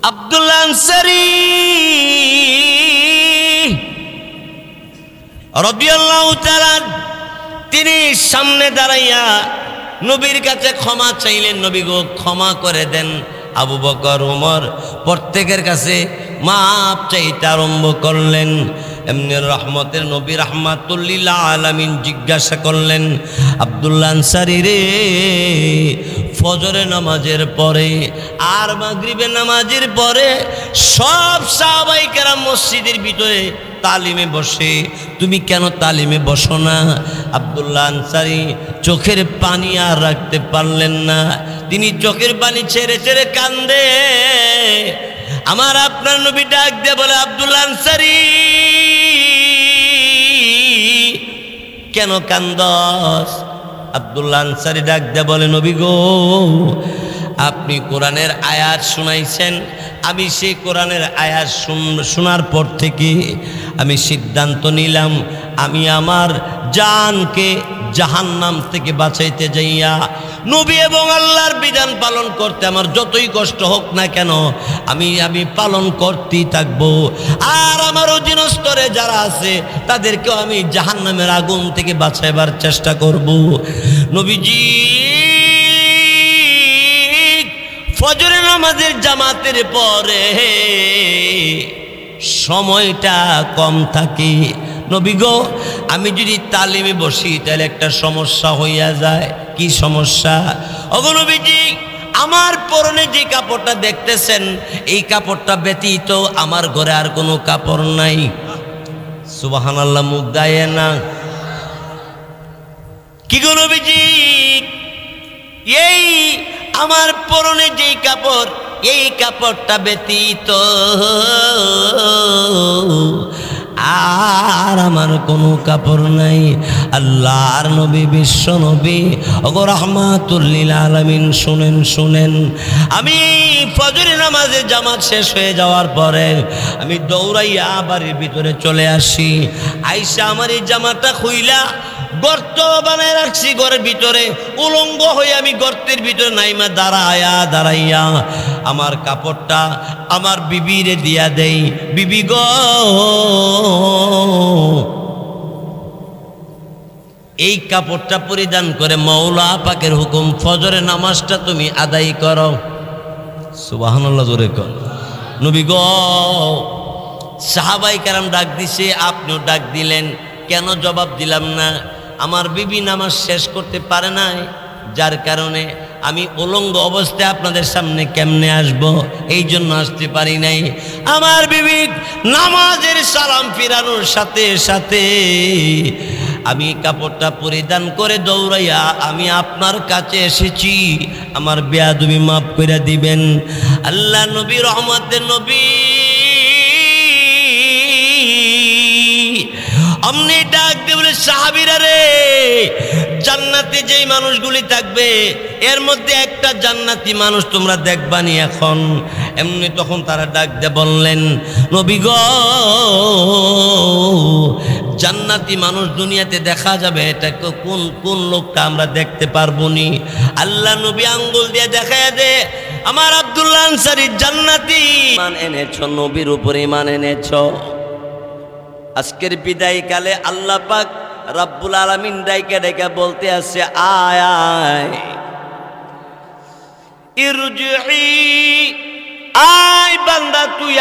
আব্দুল্লাহ আনসারী রাদিয়াল্লাহু তাআলা তিনি সামনে দাঁড়াইয়া নবীর কাছে ক্ষমা চাইলেন, নবী গো ক্ষমা করে দেন। আবু বকর ওমর প্রত্যেকের কাছে মাপ চাইতে আরম্ভ করলেন। এমনি রহমতের নবী রাহমাতুল লিল আলামিন জিজ্ঞাসা করলেন, আব্দুল্লাহ আনসারী রে, ফজরের নামাজের পরে আর মাগরিবের নামাজের পরে সব সাহাবায়ে কেরাম মসজিদের ভিতরে তালিমে বসে, তুমি কেন তালিমে বসো না? আব্দুল্লাহ আনসারী চোখের পানি আর রাখতে পারলেন না, তিনি চোখের পানি ছেড়ে ছেড়ে কান্দে। আমার আপনার নবী ডাক দিয়ে বলে, আব্দুল্লাহ আনসারী কেন কান্দস? আব্দুল্লাহ আনসারী ডাক দিয়ে বলে, নবী গো, আপনি কোরআনের আয়াত শুনাইছেন, আমি সেই কোরআনের আয়াত শোনার পর থেকে আমি সিদ্ধান্ত নিলাম আমি আমার জানকে জাহান্নাম থেকে বাঁচাইতে যাইয়া নবী এবং আল্লাহর বিধান পালন করতে আমার যতই কষ্ট হোক না কেন আমি পালন করতেই থাকবো। আর আমার অধীনস্থরে যারা আছে তাদেরকেও আমি জাহান্নামের আগুন থেকে বাঁচাইবার চেষ্টা করব। নবীজি ফজরের নামাজের জামাতের পরে সময়টা কম থাকে, নবী গো আমি যদি তালিমে বসি তাহলে একটা সমস্যা হইয়া যায়। কি সমস্যা? ওগো নবীজি, আমার পরনে যে কাপড়টা দেখতেছেন এই কাপড়টা ব্যতীত আমার ঘরে আর কোনো কাপড় নাই। সুবহানাল্লাহ, মুখ দায়ে না। কি গো নবীজি, এই আমার পরনে যে কাপড় এই কাপড়টা ব্যতীত আর আমার কোনো কাপড় নাই। আল্লাহর নবী বিশ্ব নবী ওগো রাহমাতুল লিল আলামিন শুনেন শুনেন, আমি ফজরের নামাজে জামাত শেষ হয়ে যাওয়ার পরে আমি দৌড়াইয়া বাড়ির ভিতরে চলে আসি। আইসা আমার এই জামাটা খুইলা গর্ত বানায় রাখছি ঘরের ভিতরে, উলঙ্গ হয়ে আমি গর্তের ভিতরে নাইমা দাঁড়াইয়া আমার কাপড়টা আমার বিবিরে দিয়া দেই। বিবি গো, এই কাপড়টা পরিধান করে মওলা পাকের হুকুম ফজরের নামাজটা তুমি আদায় করো। সুবহানাল্লাহ, জোরে কর। নবী গো, সাহাবায়ে কেরাম ডাক দিছে, আপনিও ডাক দিলেন, কেন জবাব দিলাম না? আমার বিবি নামাজ শেষ করতে পারে নাই, যার কারণে আমি উলঙ্গ অবস্থায় আপনাদের সামনে কেমনে আসব, এই জন্য আসতে পারি নাই। আমার বিবি নামাজের সালাম ফিরানোর সাথে সাথে আমি কাপড়টা পরিধান করে দৌড়াইয়া আমি আপনার কাছে এসেছি, আমার বেয়াদবি মাফ করে দিবেন। আল্লাহ নবী রহমতের নবী অমনি ডাক দিয়ে বলে, সাহাবীরা রে, জান্নাতে যেই মানুষগুলি থাকবে এর মধ্যে একটা জান্নাতি মানুষ তোমরা দেখবানি এখন। এমনি তখন তারা ডাক দিয়ে বললেন, নবী গো, জান্নাতি মানুষ দুনিয়াতে দেখা যাবে, এটা কোন কোন লোকটা আমরা দেখতে পারবো নি? আল্লাহ নবী আঙ্গুল দিয়ে দেখায় দে, আমার আব্দুল্লাহ আনসারী জান্নাতি। ঈমান এনেছো, নবীর উপরে ঈমান এনেছো। আজকের বিদায় কালে আল্লাহ পাক রব্বুল আলামিন ডাইকা ডাইকা বলতে আছে, আয় আয় ইরজিই, আয় বান্দা তুই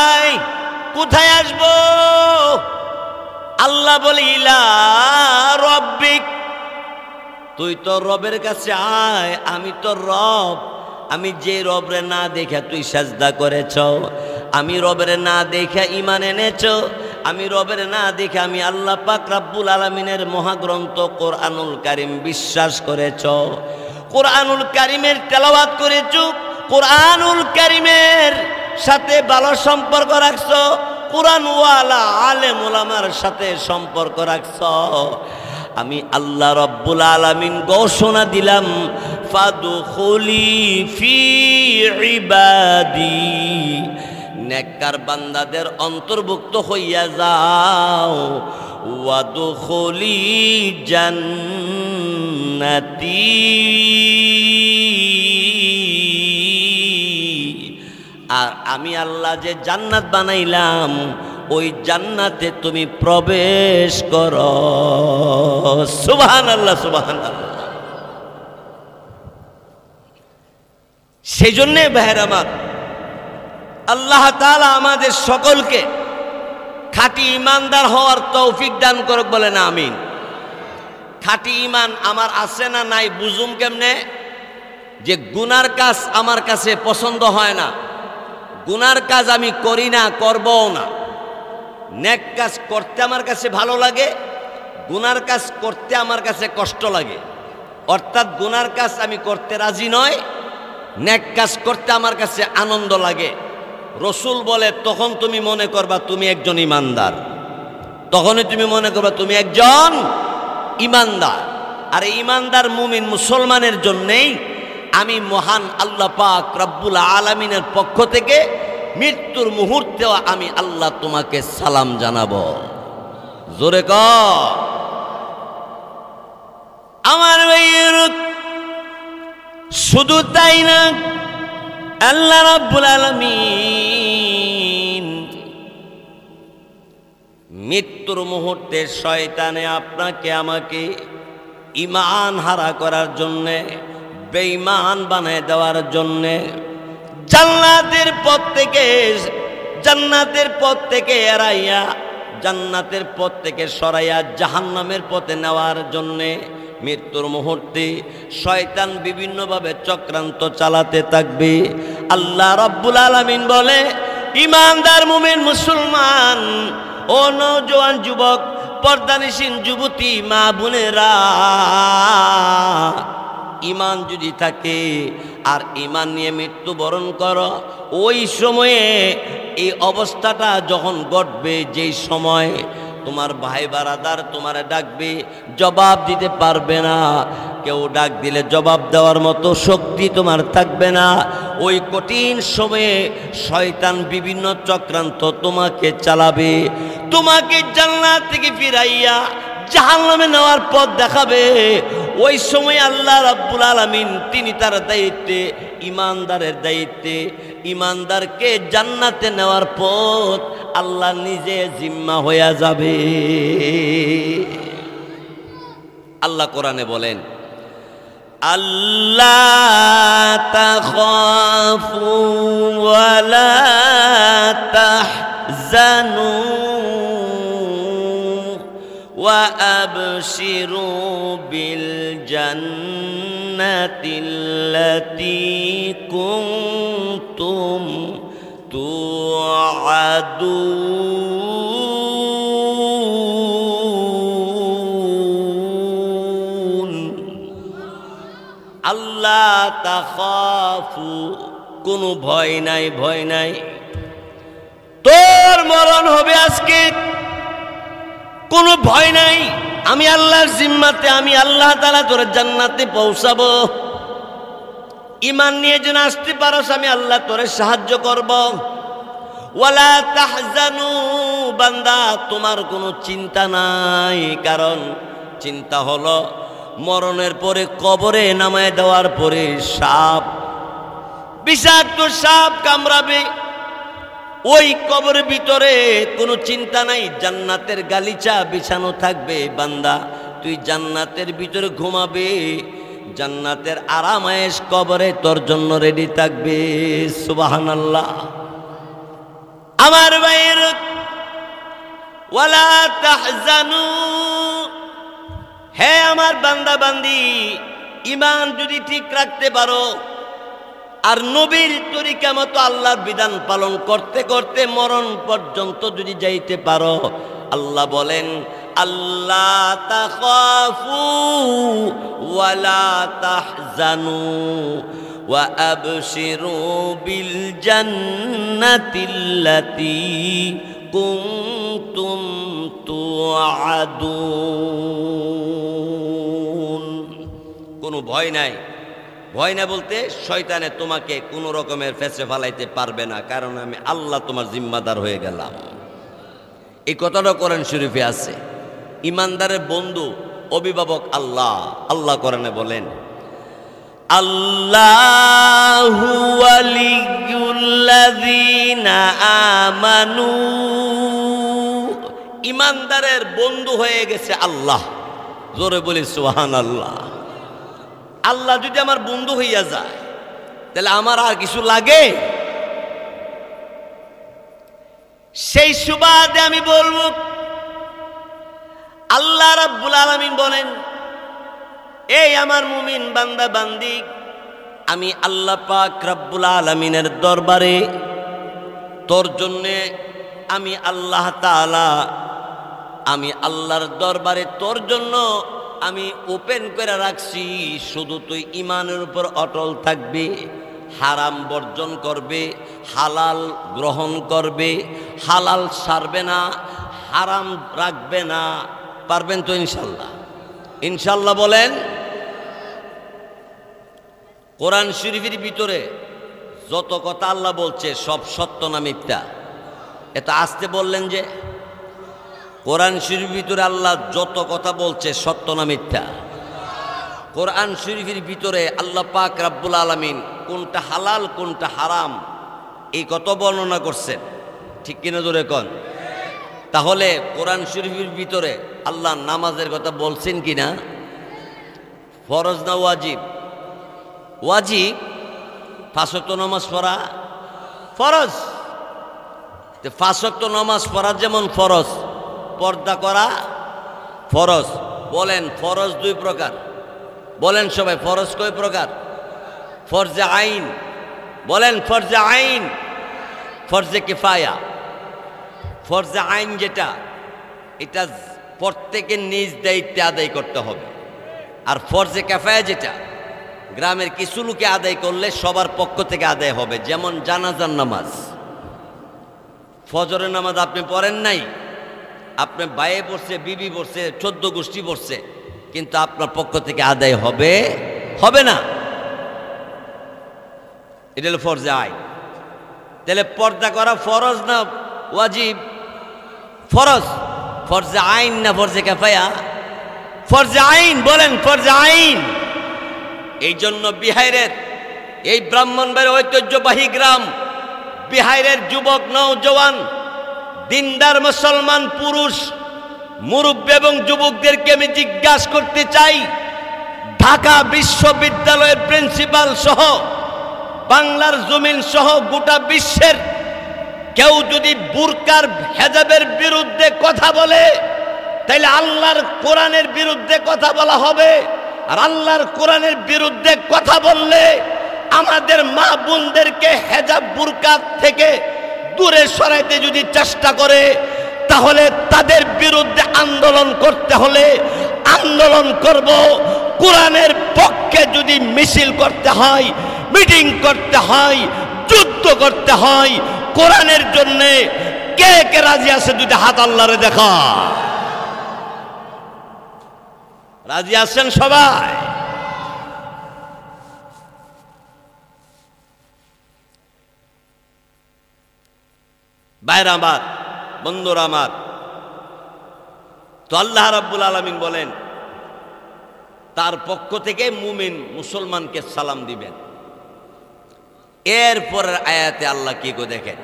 আয়। কোথায় আসবো? আল্লাহ বলে, ইলা রব্বিক, তুই তো রবের কাছে আয়। আমি তো রব, আমি যে রবরে না দেখা তুই সাজদা করেছ, আমি রবের না দেখা ঈমান এনেছ, আমি রবের না দেখে আমি আল্লাহ পাক রব্বুল আলামিনের মহাগ্রন্থ কোরআনুল কারীম বিশ্বাস করেছ, কোরআনুল কারীমের তেলাওয়াত করেছ, কোরআনুল কারীমের সাথে ভালো সম্পর্ক রাখছ, কোরআনওয়ালা আলেম ওলামার সাথে সম্পর্ক রাখছ। আমি আল্লাহ রব্বুল আলামিন ঘোষণা দিলাম, ফাদখুলি ফি ইবাদি, নেককার বান্দাদের অন্তর্ভুক্ত হইয়া যাও। ওয়াদখুলি জান্নাতি, আর আমি আল্লাহ যে জান্নাত বানাইলাম ওই জান্নাতে তুমি প্রবেশ করো। সুবহানাল্লাহ, সুবহানাল্লাহ। সেই জন্যে ভাইয়ের আমার, আল্লাহ তাআলা আমাদের সকলকে খাঁটি ইমানদার হওয়ার তৌফিক দান করুক, বলেন আমিন। খাঁটি ইমান আমার আছে না নাই বুঝুম কেমনে? যে গুনার কাজ আমার কাছে পছন্দ হয় না, গুনার কাজ আমি করি না, করবও না। নেক কাজ করতে আমার কাছে ভালো লাগে, গুনার কাজ করতে আমার কাছে কষ্ট লাগে। অর্থাৎ গুনার কাজ আমি করতে রাজি নয়, নেক কাজ করতে আমার কাছে আনন্দ লাগে। রসুল বলে তখন তুমি মনে করবা তুমি একজন ইমানদার, তখনই তুমি মনে করবা তুমি একজন ইমানদার। আর ইমানদার মুমিন মুসলমানের জন্যেই আমি মহান আল্লাহ পাক রব্বুল আলামিনের পক্ষ থেকে মৃত্যুর মুহূর্তেও আমি আল্লাহ তোমাকে সালাম জানাবো। জোরে কর আমার ভাইয়ের। শুধু তাই না, আল্লাহ রাব্বুল আলামিন মৃত্যুর মুহূর্তে শয়তানে আপনাকে আমাকে ঈমান হারা করার জন্যে, বেঈমান বানায় দেওয়ার জন্যে জান্নাতের পথ থেকে এড়াইয়া, জান্নাতের পথ থেকে সরাইয়া জাহান্নামের পথে নেওয়ার জন্যে মৃত্যুর মুহূর্তে শয়তান বিভিন্নভাবে চক্রান্ত চালাতে থাকবে। আল্লাহ রাব্বুল আলামিন বলে, ঈমানদার মুমিন মুসলমান ও নওজোয়ান যুবক, পর্দানিসীন যুবতী মা বোনেরা, ঈমান যদি থাকে আর ঈমান নিয়ে মৃত্যুবরণ করো, ওই সময়ে এই অবস্থাটা যখন ঘটবে, যেই সময় তোমার ভাই বারাদার তোমার ডাকবে, জবাব দিতে পারবে না, কেউ ডাক দিলে জবাব দেওয়ার মতো শক্তি তোমার থাকবে না। ওই কঠিন সময়ে শয়তান বিভিন্ন চক্রান্ত তোমাকে চালাবে, তোমাকে জান্নাত থেকে ফিরাইয়া জাহান্নামে নেওয়ার পথ দেখাবে। ওই সময় আল্লাহ রাব্বুল আলামিন তিনি তার দায়িত্বে, ইমানদারের দায়িত্বে, ইমানদারকে জান্নাতে নেওয়ার পথ আল্লাহ নিজে জিম্মা হয়ে যাবে। আল্লাহ কোরআনে বলেন, আল্লাহ তাখাফু ওয়ালা তাহজানু وأبشروا بالجنة التي كنتم توعدون আল্লাহ তাখাফু, কোনো ভয় নাই, ভয় নাই, তোর মরণ হবে আজকে, কোনো ভয় নাই। আমি আল্লাহর জিম্মাতে, আমি আল্লাহ তাআলা তোর জান্নাতে পৌঁছাবো। ঈমান নিয়ে যেন আসতে পারোস, আমি আল্লাহ তোরে সাহায্য করব। ওয়ালা তাহজানু, বান্দা তোমার কোনো চিন্তা নাই, কারণ চিন্তা হলো মরণের পরে কবরে নামায় দেওয়ার পরে সাপ, বিষাক্ত সাপ কামড়াবে। ওই কবরের ভিতরে কোনো চিন্তা নাই, জান্নাতের গালিচা বিছানো থাকবে। বান্দা তুই জান্নাতের ভিতরে ঘুমাবে, জান্নাতের আরামায়েশ কবরে তোর জন্য রেডি থাকবে। সুবহানাল্লাহ। আমার ভাইয়ের, ওয়ালা তাহজানু, হে আমার বান্দা বান্দি, ঈমান যদি ঠিক রাখতে পারো আর নবীর তরিকা মতো আল্লাহর বিধান পালন করতে করতে মরণ পর্যন্ত যদি যাইতে পারো, আল্লাহ বলেন, আল্লাহ তাখাফু ওয়ালা তাহজানু ওয়া আবশিরু বিল জান্নাতিল্লাতী কুনতুম তুআদুন। কোনো ভয় নাই, ভয় না বলতে শয়তানে তোমাকে কোনো রকমের ফেসে ফালাইতে পারবে না, কারণ আমি আল্লাহ তোমার জিম্মাদার হয়ে গেলাম। এই কথাটা কোরআন শরীফে আছে। ইমানদারের বন্ধু, অভিভাবক আল্লাহ। আল্লাহ কোরআনে বলেন, আল্লাহু ওয়ালিয়ুল সাহিবুল্লাযীনা আমানু, ইমানদারের বন্ধু হয়ে গেছে আল্লাহ। জোরে বলি সুবহানাল্লাহ। আল্লাহ যদি আমার বন্ধু হইয়া যায় তাহলে আমার আর কিছু লাগে? সেই সুবাদে আমি বলবো, আল্লাহ রাব্বুল আলামিন বলেন, এই আমার মুমিন বান্দা বান্দি, আমি আল্লাহ পাক রাব্বুল আলামিনের দরবারে তোর জন্যে আমি আল্লাহ তাআলা, আমি আল্লাহর দরবারে তোর জন্য আমি ওপেন করে রাখছি, শুধু তুই ইমানের উপর অটল থাকবি, হারাম বর্জন করবে, হালাল গ্রহণ করবে, হালাল ছাড়বে না, হারাম রাখবে না। পারবেন তো ইনশাল্লাহ? ইনশাল্লাহ বলেন। কোরআন শরীফের ভিতরে যত কথা আল্লাহ বলছে সব সত্য না মিথ্যা? এটা আসতে বললেন যে কোরআন শরীফের ভিতরে আল্লাহ যত কথা বলছে সত্য না মিথ্যা? কোরআন শরীফের ভিতরে আল্লাহ পাক রাব্বুল আলামিন কোনটা হালাল কোনটা হারাম এই কত বর্ণনা করছেন, ঠিক কিনা জোরে কোন? তাহলে কোরআন শরীফের ভিতরে আল্লাহ নামাজের কথা বলছেন কিনা? ফরজ না ওয়াজিব? ওয়াজিব। 5 ওয়াক্ত নামাজ পড়া ফরজ। 5 ওয়াক্ত নামাজ পড়া যেমন ফরজ, পর্দা করা ফরজ। বলেন ফরজ 2 প্রকার। বলেন সবাই ফরজ কয় প্রকার? ফরজে আইন। বলেন ফরজে আইন, ফরজে কিফায়া। ফরজে আইন যেটা, এটা প্রত্যেকের নিজ দায়িত্বে আদায় করতে হবে। আর ফরজে কিফায়া যেটা গ্রামের কিছু লোকে আদায় করলে সবার পক্ষ থেকে আদায় হবে। যেমন জানাজার নামাজ, ফজরের নামাজ আপনি পড়েন নাই, আপনার ভাইয়ে পড়ছে, বিবি পড়ছে, 14 গোষ্ঠী পড়ছে, কিন্তু আপনার পক্ষ থেকে আদায় হবে হবে না। এটা হলো ফরজে আইন। তাহলে পর্দা করা ফরজ না ওয়াজিব? ফরজ। ফরজে আইন না ফরজে কিফায়া? ফরজে আইন। বলেন ফরজে আইন। এই জন্য বিহারের এই ব্রাহ্মণবাড়ির ঐতিহ্যবাহী গ্রাম বিহারের যুবক নওজওয়ান দিনদার মুসলমান পুরুষ মুরব্বী এবং যুবকদেরকে আমি জিজ্ঞাসা করতে চাই, ঢাকা বিশ্ববিদ্যালয়ের প্রিন্সিপাল সহ বাংলার জমিন সহ গোটা বিশ্বের কেউ যদি বুরকার হেজাবের বিরুদ্ধে কথা বলে তাহলে আল্লাহর কোরআনের বিরুদ্ধে কথা বলা হবে। আর আল্লাহর কোরআনের বিরুদ্ধে কথা বললে আমাদের মা বোনদেরকে হেজাব বুরকা থেকে দূরে সরাইতে যদি চেষ্টা করে তাহলে তাদের বিরুদ্ধে আন্দোলন করতে হলে আন্দোলন করব। কোরআনের পক্ষে যদি মিছিল করতে হয়, মিটিং করতে হয়, যুদ্ধ করতে হয়, কোরআনের জন্য কে কে রাজি আছে? দুইটা হাত আল্লাহরে দেখা। রাজি আছেন সবাই? ভাইরা আমার, বন্ধুরা আমার, তো আল্লাহ রাব্বুল আলামিন বলেন তার পক্ষ থেকে মুমিন মুসলমানকে সালাম দিবেন। এরপরের আয়াতে আল্লাহ কি গো দেখেন,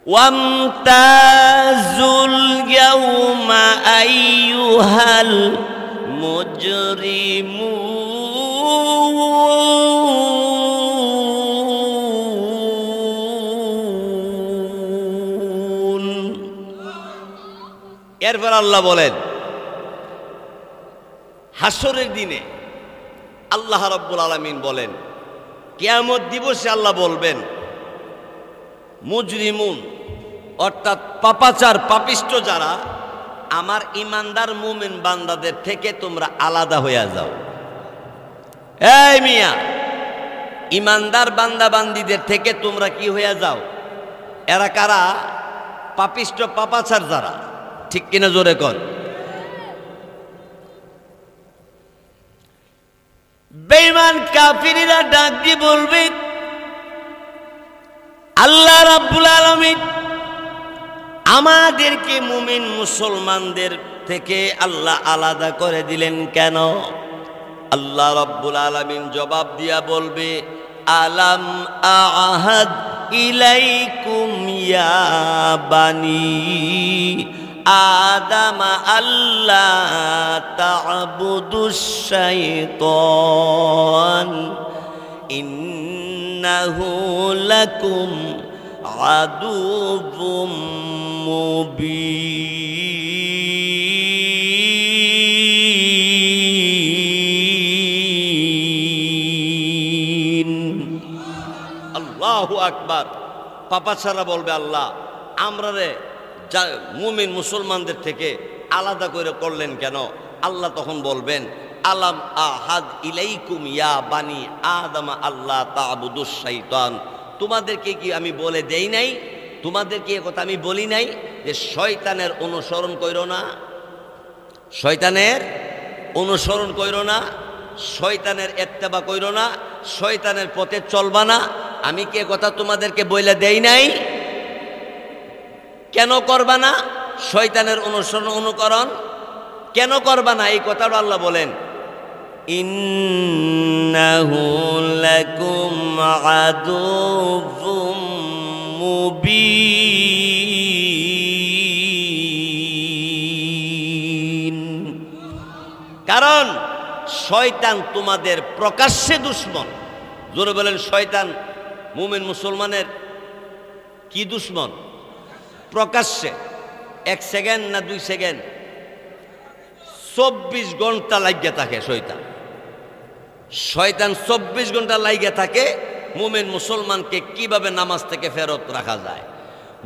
ওয়ামতাজুল ইয়াউমা আইয়ুহাল মুজরিমুন। এরপর আল্লাহ বলেন হাসরের দিনে আল্লাহ রাব্বুল আলামিন বলেন, কিয়ামত দিবসে আল্লাহ বলবেন মুজরিমুন অর্থাৎ পাপাচার পাপিষ্ট যারা, আমার ইমানদার মুমিন বান্দাদের থেকে তোমরা আলাদা হইয়া যাও। এই মিয়া, ইমানদার বান্দা বান্দিদের থেকে তোমরা কি হইয়া যাও? এরা কারা? পাপিষ্ট পাপাচার যারা, ঠিক কিনা জোরে কর। বেঈমান কাফিররা ডাক দিয়ে বলবে, আল্লাহ রাব্বুল আলামিন আমাদেরকে মুমিন মুসলমানদের থেকে আল্লাহ আলাদা করে দিলেন কেন? আল্লাহ রাব্বুল আলামিন জবাব দিয়া বলবে, আলাম আহাদ ইলাইকুম ইয়া বানি আদম আল্লা তা'বুদুশ শাইতান ইন্নাহু লাকুম আদুউম মুবিন। আল্লাহু আকবার। পাপা ছাড়া বলবে আল্লাহ আমরা রে মুমিন মুসলমানদের থেকে আলাদা করে করলেন কেন? আল্লাহ তখন বলবেন আলাম আহাদ ইলাইকুম ইয়া বানি আদম আল্লাহ তা'বুদুশ শাইতান, তোমাদেরকে কি আমি বলে দেই নাই? তোমাদেরকে এ কথা আমি বলি নাই যে শয়তানের অনুসরণ কইরো না, শয়তানের অনুসরণ কইরো না, শয়তানের ইত্তেবা কইরো না, শয়তানের পথে চলবা না? আমি কি এ কথা তোমাদেরকে বলে দেই নাই? কেন করবা না শয়তানের অনুসরণ অনুকরণ? কেন করবা না এই কথাটা আল্লাহ বলেন ইন্নাহু লাকুম আদুউম মুবিন। কারণ শয়তান তোমাদের প্রকাশ্যে দুশমন। জোরে বলেন শয়তান মুমিন মুসলমানের কি দুশমন? প্রকাশ্যে। 1 সেকেন্ড না 2 সেকেন্ড 24 ঘন্টা লাগিয়ে থাকে শয়তান। শয়তান 24 ঘন্টা লাগিয়ে থাকে মুমিন মুসলমানকে কিভাবে নামাজ থেকে ফেরত রাখা যায়,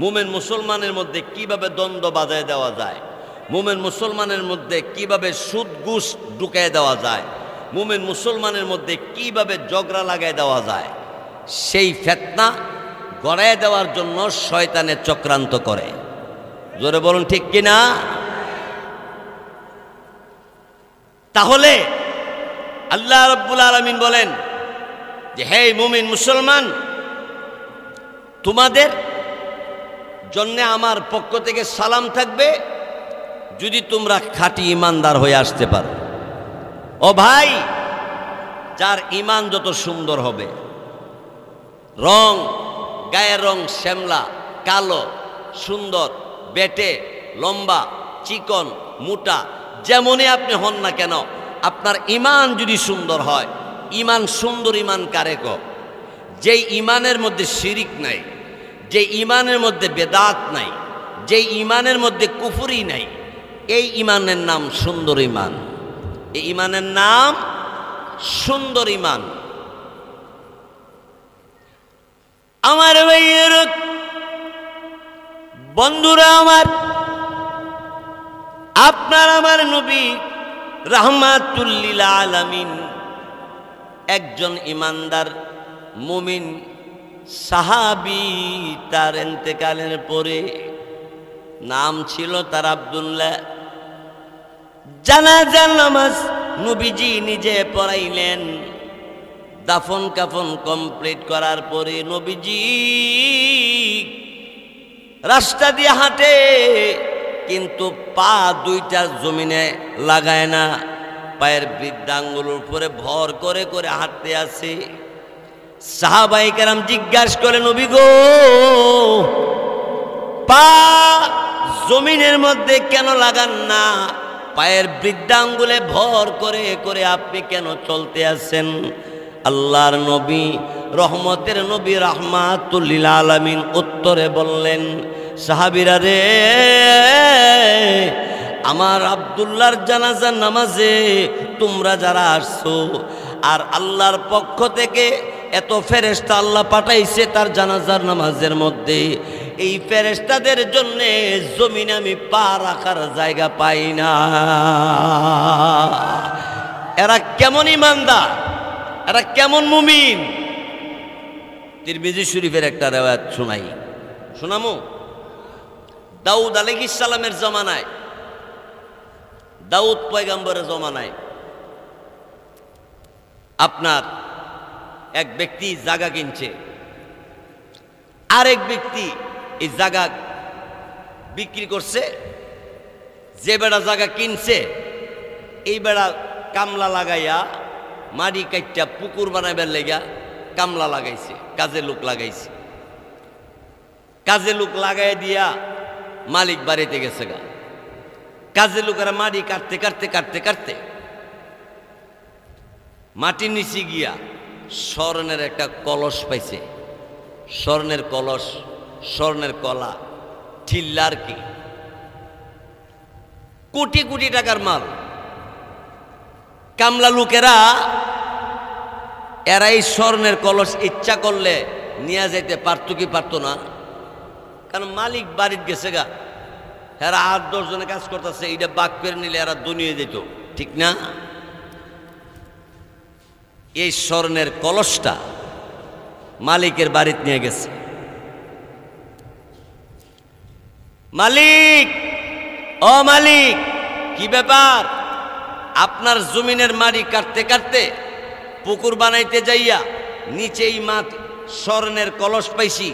মুমিন মুসলমানের মধ্যে কিভাবে দ্বন্দ্ব বাজায় দেওয়া যায়, মুমিন মুসলমানের মধ্যে কিভাবে সুদ ঘুষ ঢুকায় দেওয়া যায়, মুমিন মুসলমানের মধ্যে কিভাবে ঝগড়া লাগায় দেওয়া যায়, সেই ফিতনা গড়ায় দেওয়ার জন্য শয়তানের চক্রান্ত করে। জোরে বলুন ঠিক কিনা? তাহলে আল্লাহ রাব্বুল আলামিন বলেন যে হে মুমিন মুসলমান, তোমাদের জন্য আমার পক্ষ থেকে সালাম থাকবে যদি তোমরা খাঁটি ইমানদার হয়ে আসতে পারো। ও ভাই, যার ইমান যত সুন্দর হবে, রং গায়ের রং শ্যামলা, কালো, সুন্দর, বেটে, লম্বা, চিকন, মোটা, যেমনই আপনি হন না কেন, আপনার ইমান যদি সুন্দর হয়, ইমান সুন্দর ইমান কারে কয়? যেই ইমানের মধ্যে শিরিক নাই, যে ইমানের মধ্যে বেদাত নাই, যে ইমানের মধ্যে কুফরি নাই, এই ইমানের নাম সুন্দর ইমান। এই ইমানের নাম সুন্দর ইমান। আমার ভাইয়ের বন্ধুরা, আমার আপনার আমার নবী রাহমাতুল লিল আলামিন একজন ইমানদার মুমিন সাহাবী, তার ইন্তেকালের পরে নাম ছিল তার আব্দুল্লাহ। জানাজার নামাজ নবীজি নিজে পড়াইলেন। দাফন কাফন কমপ্লিট করার পরে নবীজি রাস্তা দিয়ে হাঁটে, কিন্তু পা দুইটা জমিনে লাগায় না, পায়ের বৃদ্ধাঙ্গুলের উপরে ভর করে করে হাঁটতে আসে। সাহাবায়ে কেরাম জিজ্ঞাসা করে, নবী গো, পা জমিনের মধ্যে কেন লাগান না? পায়ের বৃদ্ধাঙ্গুলে ভর করে করে আপনি কেন চলতে আছেন? আল্লাহর নবী, রহমতের নবী রাহমাতুল লিল আলামিন উত্তরে বললেন, সাহাবীরা রে, আমার আব্দুল্লাহর জানাজার নামাজে তোমরা যারা আসছো, আর আল্লাহর পক্ষ থেকে এত ফেরেশতা আল্লাহ পাঠাইছে তার জানাজার নামাজের মধ্যে, এই ফেরেশতাদের জন্য জমিনে আমি পা রাখার জায়গা পাই না। এরা কেমন ইমানদার, এরা কেমন মুমিন? তিরমিজি শরীফের একটা রিওয়ায়াত শোনাই, শোনামু। দাউদ আলাইহিস সালামের জমানায়, দাউদ পয়গম্বরের জমানায় আপনার এক ব্যক্তি জায়গা কিনছে, আরেক ব্যক্তি এই জায়গা বিক্রি করছে। যে বেড়া জায়গা কিনছে, এই বেড়া কামলা লাগাইয়া মাটি কাইটা পুকুর বানাইবার লেগা কামলা লাগাইছে, কাজে লোক লাগাইছে। কাজে লোক লাগাই দিয়া মালিক বাড়িতে গেছে গা। কাজে লোকেরা মাটি কাটতে কাটতে কাটতে কাটতে মাটির নিচে গিয়া স্বর্ণের একটা কলস পাইছে। স্বর্ণের কলস, স্বর্ণের কলা, ঠিল্লার কি কোটি কোটি টাকার মাল। কামলা লোকেরা এরা এই স্বর্ণের কলস ইচ্ছা করলে নিয়ে যাইতে পারতো কি পারতো না, কারণ মালিক বাড়িতে গেছে গা। এরা 8-10 জনে কাজ করতেছে, এইটা বাক করে নিলে এরা দুনিয়ে যেত, ঠিক না? এই স্বর্ণের কলসটা মালিকের বাড়িতে নিয়ে গেছে। মালিক, ও মালিক, কি ব্যাপার? আপনার জমিনের মাটি কাটতে কাটতে পুকুর বানাইতে যাইয়া নিচে এই মাটি স্বর্ণের কলস পাইছি,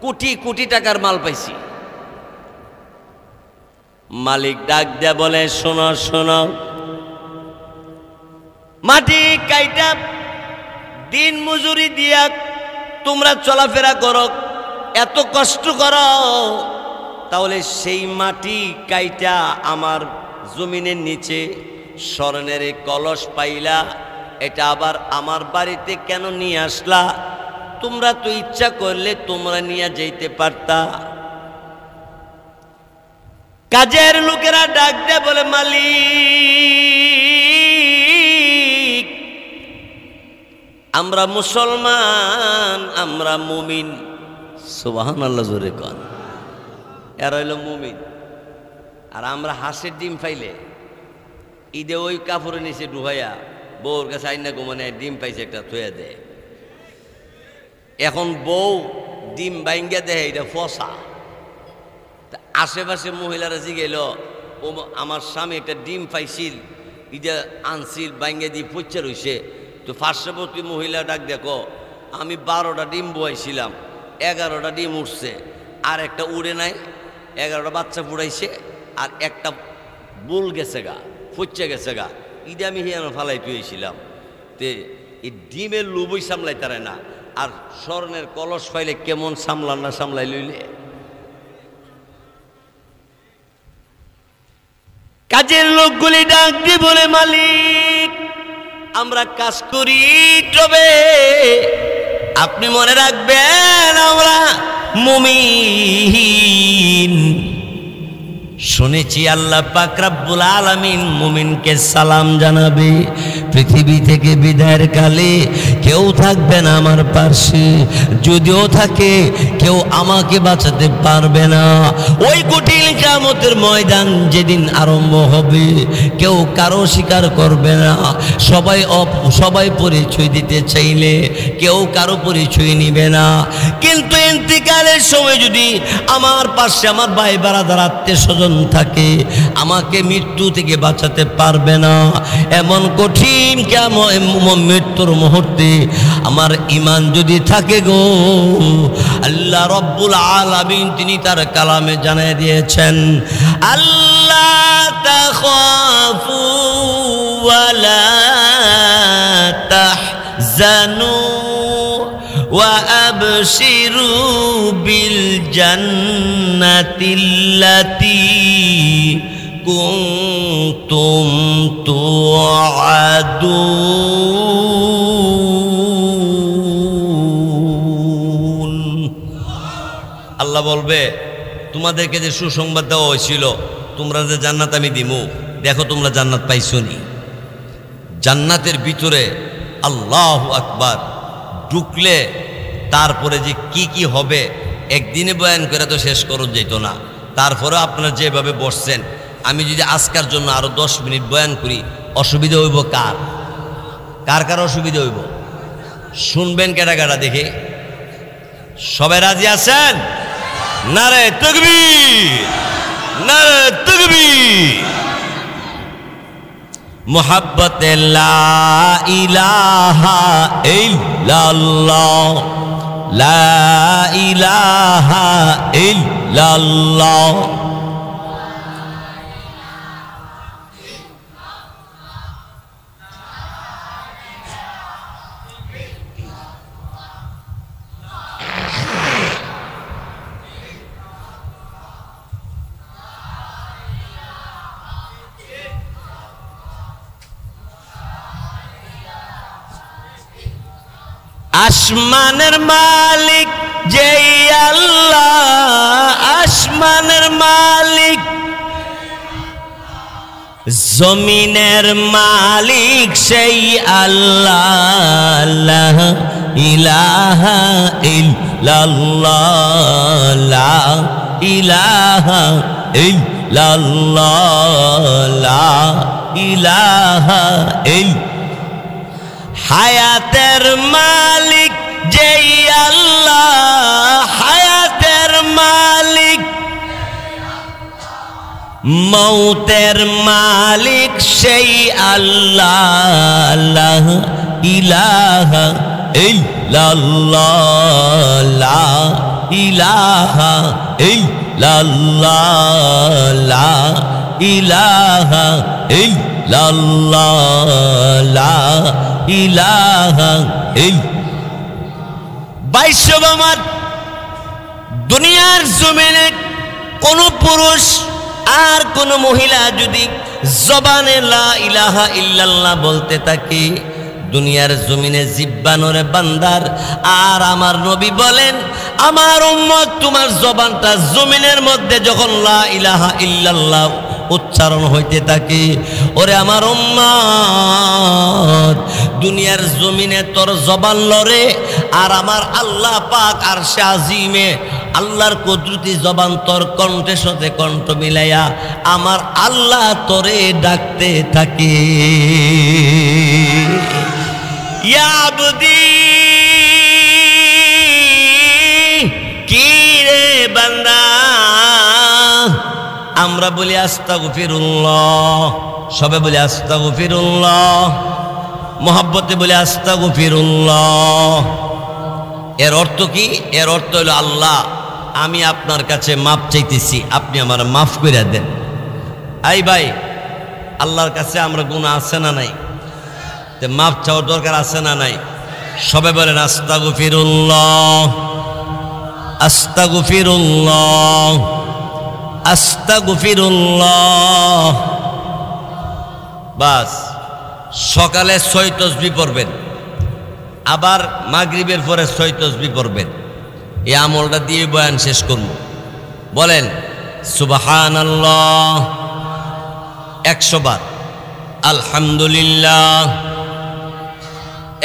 কোটি কোটি টাকার মাল পাইছি। মালিক ডাক দেয়া বলে, শোনো শোনো, মাটি কাইটা দিন মজুরি দিয়া তোমরা চলাফেরা করো, এত কষ্ট করো, তাহলে সেই মাটি কাইটা আমার জমিনের নিচে স্বর্ণের কলস পাইলা, এটা আবার আমার বাড়িতে কেন নিয়ে আসলা? তোমরা তো ইচ্ছা করলে তোমরা নিয়ে যাইতে পারতা। কাজের লোকেরা ডাক দেয় বলে, মালিক, আমরা মুসলমান, আমরা মুমিন। সুবহানাল্লাহ, জোরে কন। এরা হইল মুমিন। আর আমরা হাঁসের ডিম পাইলে ঈদে ওই কাপড়ের নিচে ডুবাইয়া বউর কাছে আইনা ঘুমানে ডিম পাইছে একটা থুয়ে দেয়। এখন বউ ডিম বাইঙ্গা দেয়, এটা ফসা। আশেপাশে মহিলারা জিগেল, ও আমার স্বামী একটা ডিম পাইছিল, এটা আনছিল, বাইঙ্গা দিয়ে পচ্চা রইছে। তো পার্শ্ববর্তী মহিলা ডাক দেখো, আমি 12টা ডিম বয়াইছিলাম, 11টা ডিম উঠছে, আর একটা উড়ে নাই, 11টা বাচ্চা ফুড়াইছে, আর একটা বুল গেছে গা, পচ্চা গেছে গা। ঈদে আমি হিয়ানো ফালাই তুইছিলাম। তে এই ডিমের লোভই সামলাই তারে না, আর স্বর্ণের কলস পাইলে কেমন সামলান না সামলাই লইলে। কাজের লোকগুলি ডাক দিয়ে বলে, মালিক, আমরা কাজ করি, তবে আপনি মনে রাখবেন আমরা মুমিন। শুনেছি আল্লাহ পাক রব্বুল আলামিন মুমিনকে সালাম জানাবে। পৃথিবী থেকে বিদায়ের কালে কেউ থাকবে না আমার পাশে, যদিও থাকে কেউ আমাকে বাঁচাতে পারবে না। ওই কঠিন কিয়ামতের ময়দান যেদিন আরম্ভ হবে, কেউ কারো স্বীকার করবে না। সবাই পরিচয় দিতে চাইলে কেউ কারো পরিচয় নিবে না। কিন্তু ইন্তিকালের সময় যদি আমার পাশে আমার ভাই বারাদার আত্মীয় স্বজন থাকে, আমাকে মৃত্যু থেকে বাঁচাতে পারবে না। এমন কঠিন মৃত্যুর মুহূর্তে আমার ঈমান যদি থাকে গো, আল্লাহ রব্বুল আলামিন তিনি তার কালামে জানিয়ে দিয়েছেন, আল্লাহ তাখাফু ওয়ালা তাহজানু وأبشروا بالجنة التي كنتم توعدون। আল্লাহ বলবে, তোমাদেরকে যে সুসংবাদ দেওয়া হয়েছিল, তোমরা যে জান্নাত আমি দিমু, দেখো তোমরা জান্নাত পাইছনি। জান্নাতের ভিতরে আল্লাহু আকবার ঢুকলে তারপরে যে কি কি হবে একদিনে বয়ান করে তো শেষ করুন যেত না। তারপরে আপনারা যেভাবে বসছেন, আমি যদি আজকের জন্য আরো 10 মিনিট বয়ান করি, অসুবিধা হইব কার? কার কার অসুবিধা হইব? শুনবেন কেডা কেডা দেখে? সবাই রাজি আছেন? নারে তাকবীর, নারে তাকবীর। মুহাব্বতে লা ইলাহা ইল্লাল্লাহ, লা ইলাহা ইল্লাল্লাহ। আসমানের মালিক যেই আল্লাহ, আসমানের মালিক, জমিনের মালিক সেই আল্লাহ। লা ইলাহা ইল্লাল্লাহ, লা ইলাহা ইল্লাল্লাহ, লা ইলাহা হায়াতের মালিক যেই আল্লাহ, হায়াতের মালিক, মৌতের মালিক সেই আল্লাহ। লা ইলাহা ইল্লাল্লাহ, লা ইলাহা ইল্লাল্লাহ, লা ইলাহা ইল্লাল্লাহ, লা ইলাহা বাইশ্বমাত। দুনিয়ার জমিনে কোন পুরুষ আর কোন মহিলা যদি জবানে লা ইলাহা ইল্লাল্লাহ বলতে থাকে, দুনিয়ার জমিনে জিব্বানরে বান্দার। আর আমার নবী বলেন, আমার উম্মত তোমার জবানটা জমিনের মধ্যে যখন লা ইলাহা ইল্লাল্লাহ উচ্চারণ হইতে থাকে, ওরে আমার উম্মত, দুনিয়ার জমিনে তোর জবান লড়ে, আর আমার আল্লাহ পাক আরশে আজিমে আল্লাহর কুদরতি জবান তোর কণ্ঠের সাথে কণ্ঠ মিলাইয়া আমার আল্লাহ তোরে ডাকতে থাকে। ইয়া আবদি, কি রে বান্দা। আমরা বলি আস্তাগফিরুল্লাহ, সবে বলি আস্তাগফিরুল্লাহ, মোহাব্বতে বলি আস্তাগফিরুল্লাহ। এর অর্থ কি? এর অর্থ হলো, আল্লাহ আমি আপনার কাছে মাপ চাইতেছি, আপনি আমার মাফ করে দেন। আই ভাই, আল্লাহর কাছে আমরা গুনাহ আছে না নাই? মাফ চাওয়ার দরকার আছে না নাই? সবে বলেন আস্তাগফিরুল্লাহ, আস্তাগফিরুল্লাহ, আস্তাগফিরুল্লাহ। বাস, সকালে 6 তাসবিহ পড়বেন, আবার মাগরিবের পরে 6 তাসবিহ পড়বেন। এই আমলটা দিয়ে বয়ান শেষ করব। বলেন সুবহানাল্লাহ 100 বার, আলহামদুলিল্লাহ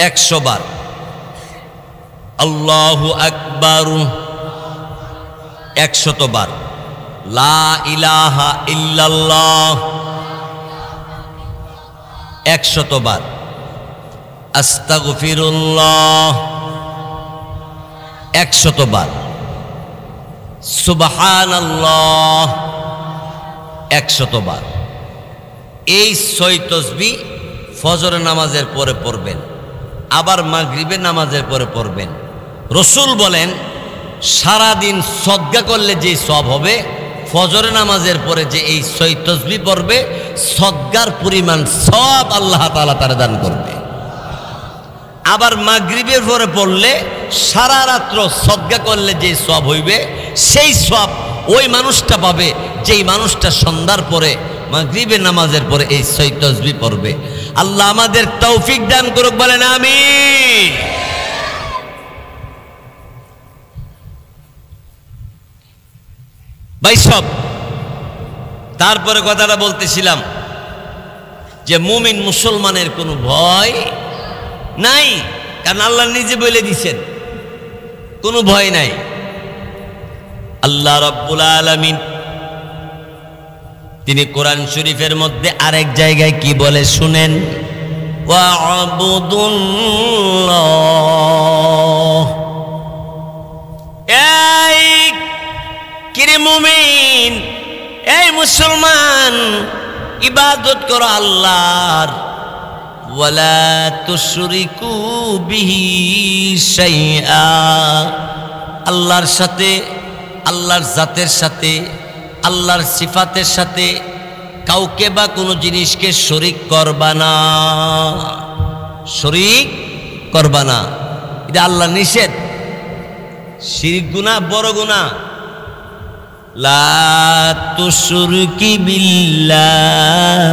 100 বার, আল্লাহু আকবার 100 বার, লা ইলাহা ইল্লাল্লাহ 100 বার, আস্তাগফিরুল্লাহ 100 বার, সুবহানাল্লাহ 100 বার। এই 6 তাসবিহ ফজর নামাজের পরে পড়বেন, আবার মাগরিবের নামাজের পরে পড়বেন। রসুল বলেন, সারাদিন সদকা করলে যে সব হবে, ফজর নামাজের পরে যে এই 6 তাসবিহ পড়বে, সদকার পরিমাণ সব আল্লাহ তাআলা তার দান করবে। আবার মাগরিবের পরে পড়লে সারা রাত্র সদকা করলে যে সব হইবে, সেই সব ওই মানুষটা পাবে যেই মানুষটা সন্ধ্যার পরে মাগরিবের নামাজের পরে এই 6 তাসবিহ পড়বে। আল্লাহ আমাদের তৌফিক দান করুক, বলেন আমিন। ভাই সব, তারপরে কথাটা বলতেছিলাম যে মুমিন মুসলমানের কোনো ভয় নাই, কারণ আল্লাহ নিজে বলে দিছেন কোনো ভয় নাই। আল্লাহ রাব্বুল আলামিন তিনি কোরআন শরীফের মধ্যে আরেক জায়গায় কি বলে শুনেন, ওয়া'বুদুল্লাহ। এই কিরে মুমিন, এই মুসলমান, ইবাদত করো আল্লাহর, ওয়ালা তুশরিকু বিহি শাইআ। আল্লাহর সাথে, আল্লাহর জাতের সাথে, আল্লাহর সিফাতের সাথে কাউকে বা কোনো জিনিসকে শরীক করবা না, শরীক করবা না। এটা আল্লাহ নিষেধ। শিরক গুনাহ বড় গুনাহ। লা তুশরিকি বিল্লাহ